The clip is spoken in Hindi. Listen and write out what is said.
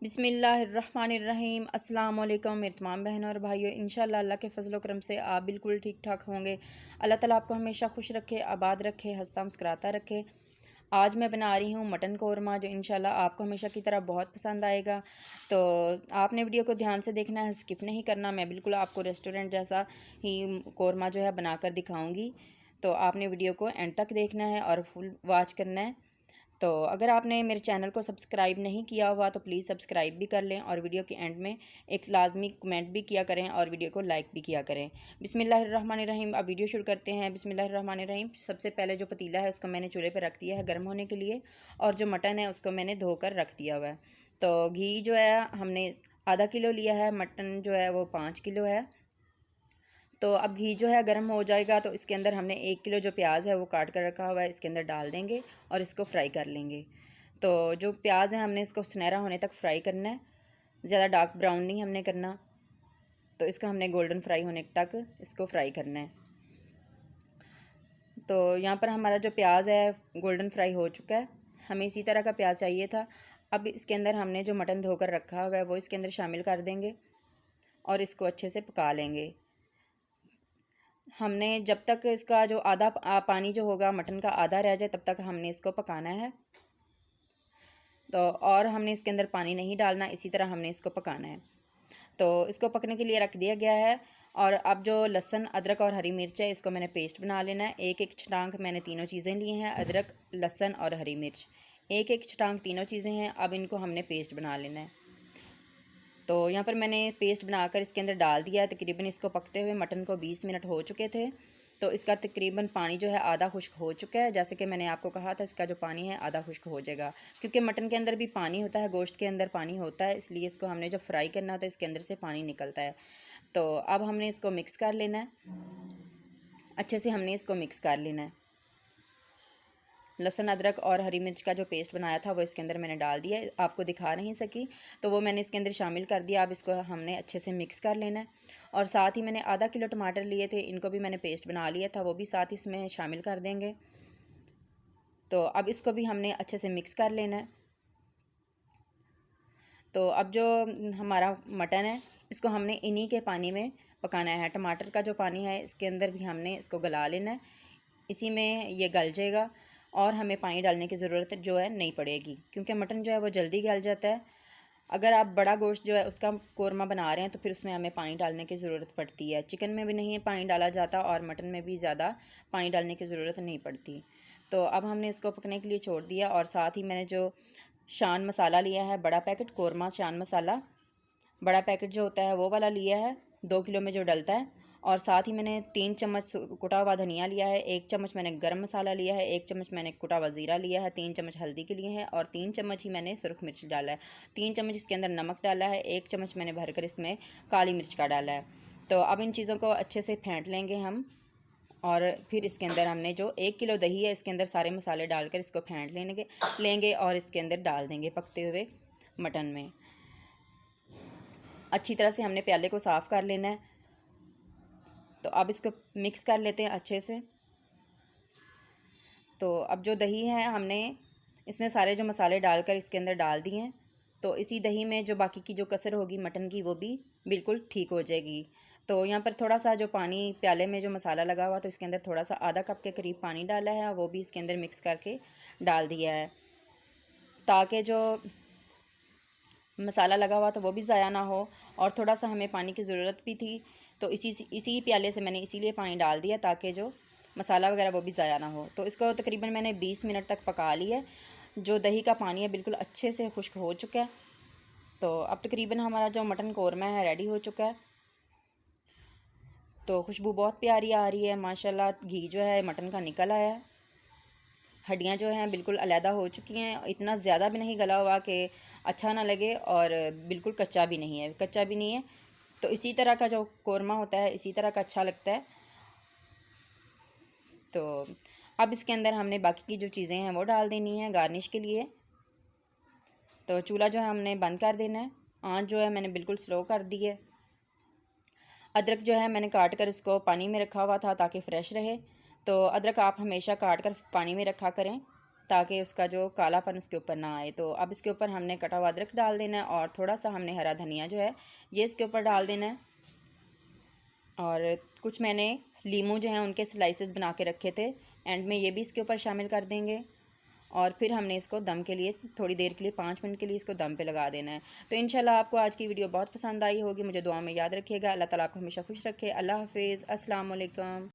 बिस्मिल्लाहिर्रहमानिर्रहीम। अस्सलाम वालेकुम मेरे तमाम बहनों और भाइयों। इंशाअल्लाह अल्लाह के फजल करम से आप बिल्कुल ठीक ठाक होंगे। अल्लाह ताला आपको हमेशा खुश रखे, आबाद रखे, हंसता मुस्कुराता रखे। आज मैं बना रही हूँ मटन कौरमा, जो इंशाल्लाह आपको हमेशा की तरह बहुत पसंद आएगा। तो आपने वीडियो को ध्यान से देखना है, स्किप नहीं करना। मैं बिल्कुल आपको रेस्टोरेंट जैसा ही कौरमा जो है बनाकर दिखाऊँगी। तो आपने वीडियो को एंड तक देखना है और फुल वॉच करना है। तो अगर आपने मेरे चैनल को सब्सक्राइब नहीं किया हुआ तो प्लीज़ सब्सक्राइब भी कर लें और वीडियो के एंड में एक लाजमी कमेंट भी किया करें और वीडियो को लाइक भी किया करें। बिस्मिल्लाहिर्रहमानिर्रहीम। अब वीडियो शुरू करते हैं। बिस्मिल्लाहिर्रहमानिर्रहीम। सबसे पहले जो पतीला है उसको मैंने चूल्हे पर रख दिया है गर्म होने के लिए, और जो मटन है उसको मैंने धोकर रख दिया हुआ है। तो घी जो है हमने आधा किलो लिया है, मटन जो है वो 5 किलो है। तो अब घी जो है गर्म हो जाएगा तो इसके अंदर हमने 1 किलो जो प्याज है वो काट कर रखा हुआ है इसके अंदर डाल देंगे और इसको फ्राई कर लेंगे। तो जो प्याज है हमने इसको सुनहरा होने तक फ्राई करना है, ज़्यादा डार्क ब्राउन नहीं हमने करना। तो इसको हमने गोल्डन फ्राई होने तक इसको फ्राई करना है। तो यहाँ पर हमारा जो प्याज है गोल्डन फ्राई हो चुका है, हमें इसी तरह का प्याज चाहिए था। अब इसके अंदर हमने जो मटन धोकर रखा हुआ है वो इसके अंदर शामिल कर देंगे और इसको अच्छे से पका लेंगे। हमने जब तक इसका जो आधा पानी जो होगा मटन का आधा रह जाए तब तक हमने इसको पकाना है। तो और हमने इसके अंदर पानी नहीं डालना, इसी तरह हमने इसको पकाना है। तो इसको पकने के लिए रख दिया गया है। और अब जो लहसुन अदरक और हरी मिर्च है इसको मैंने पेस्ट बना लेना है। एक एक छटांक मैंने तीनों चीज़ें ली हैं, अदरक लहसुन और हरी मिर्च, एक एक छटांक तीनों चीज़ें हैं। अब इनको हमने पेस्ट बना लेना है। तो यहाँ पर मैंने पेस्ट बनाकर इसके अंदर डाल दिया है। तकरीबन इसको पकते हुए मटन को 20 मिनट हो चुके थे। तो इसका तकरीबन पानी जो है आधा खुश्क हो चुका है। जैसे कि मैंने आपको कहा था इसका जो पानी है आधा खुश्क हो जाएगा, क्योंकि मटन के अंदर भी पानी होता है, गोश्त के अंदर पानी होता है, इसलिए इसको हमने जब फ्राई करना होता है इसके अंदर से पानी निकलता है। तो अब हमने इसको मिक्स कर लेना है, अच्छे से हमने इसको मिक्स कर लेना है। लहसुन अदरक और हरी मिर्च का जो पेस्ट बनाया था वो इसके अंदर मैंने डाल दिया, आपको दिखा नहीं सकी तो वो मैंने इसके अंदर शामिल कर दिया। अब इसको हमने अच्छे से मिक्स कर लेना है। और साथ ही मैंने आधा किलो टमाटर लिए थे, इनको भी मैंने पेस्ट बना लिया था, वो भी साथ ही इसमें शामिल कर देंगे। तो अब इसको भी हमने अच्छे से मिक्स कर लेना है। तो अब जो हमारा मटन है इसको हमने इन्हीं के पानी में पकाना है। टमाटर का जो पानी है इसके अंदर भी हमने इसको गला लेना है, इसी में ये गल जाएगा और हमें पानी डालने की ज़रूरत जो है नहीं पड़ेगी, क्योंकि मटन जो है वो जल्दी गल जाता है। अगर आप बड़ा गोश्त जो है उसका कौरमा बना रहे हैं तो फिर उसमें हमें पानी डालने की ज़रूरत पड़ती है। चिकन में भी नहीं पानी डाला जाता और मटन में भी ज़्यादा पानी डालने की ज़रूरत नहीं पड़ती। तो अब हमने इसको पकने के लिए छोड़ दिया। और साथ ही मैंने जो शान मसाला लिया है, बड़ा पैकेट कौरमा शान मसाला, बड़ा पैकेट जो होता है वो वाला लिया है, 2 किलो में जो डलता है। और साथ ही मैंने 3 चम्मच कुटा हुआ धनिया लिया है, 1 चम्मच मैंने गरम मसाला लिया है, 1 चम्मच मैंने कुटा हुआ ज़ीरा लिया है, 3 चम्मच हल्दी के लिए है और 3 चम्मच ही मैंने सुरख मिर्च डाला है, 3 चम्मच इसके अंदर नमक डाला है, 1 चम्मच मैंने भरकर इसमें काली मिर्च का डाला है। तो अब इन चीज़ों को अच्छे से फेंट लेंगे हम। और फिर इसके अंदर हमने जो 1 किलो दही है इसके अंदर सारे मसाले डालकर इसको फेंट लेंगे और इसके अंदर डाल देंगे पकते हुए मटन में। अच्छी तरह से हमने प्याले को साफ़ कर लेना है। तो अब इसको मिक्स कर लेते हैं अच्छे से। तो अब जो दही है हमने इसमें सारे जो मसाले डालकर इसके अंदर डाल दिए हैं। तो इसी दही में जो बाकी की जो कसर होगी मटन की वो भी बिल्कुल ठीक हो जाएगी। तो यहाँ पर थोड़ा सा जो पानी प्याले में जो मसाला लगा हुआ तो इसके अंदर थोड़ा सा आधा कप के करीब पानी डाला है, वो भी इसके अंदर मिक्स करके डाल दिया है, ताकि जो मसाला लगा हुआ तो वो भी ज़ाया ना हो। और थोड़ा सा हमें पानी की ज़रूरत भी थी, तो इसी प्याले से मैंने इसीलिए पानी डाल दिया ताकि जो मसाला वगैरह वो भी ज़ाया ना हो। तो इसको तकरीबन मैंने 20 मिनट तक पका लिया। जो दही का पानी है बिल्कुल अच्छे से खुश्क हो चुका है। तो अब तकरीबन हमारा जो मटन कौरमा है रेडी हो चुका है। तो खुशबू बहुत प्यारी आ रही है माशाल्लाह, घी जो है मटन का निकल आया है, हड्डियाँ जो हैं बिल्कुल अलहदा हो चुकी हैं, इतना ज़्यादा भी नहीं गला हुआ कि अच्छा ना लगे और बिल्कुल कच्चा भी नहीं है, कच्चा भी नहीं है। तो इसी तरह का जो कौरमा होता है इसी तरह का अच्छा लगता है। तो अब इसके अंदर हमने बाकी की जो चीज़ें हैं वो डाल देनी है गार्निश के लिए। तो चूल्हा जो है हमने बंद कर देना है, आँच जो है मैंने बिल्कुल स्लो कर दी है। अदरक जो है मैंने काट कर इसको पानी में रखा हुआ था ताकि फ़्रेश रहे। तो अदरक आप हमेशा काट कर पानी में रखा करें। ताकि उसका जो कालापन उसके ऊपर ना आए। तो अब इसके ऊपर हमने कटा हुआ अदरक डाल देना है और थोड़ा सा हमने हरा धनिया जो है ये इसके ऊपर डाल देना है। और कुछ मैंने लीमू जो हैं उनके स्लाइसेस बना के रखे थे, एंड में ये भी इसके ऊपर शामिल कर देंगे। और फिर हमने इसको दम के लिए थोड़ी देर के लिए 5 मिनट के लिए इसको दम पे लगा देना है। तो इंशाल्लाह आपको आज की वीडियो बहुत पसंद आई होगी। मुझे दुआ में याद रखिएगा। अल्लाह ताला आपको हमेशा खुश रखे। अल्लाह हाफिज़। अस्सलाम वालेकुम।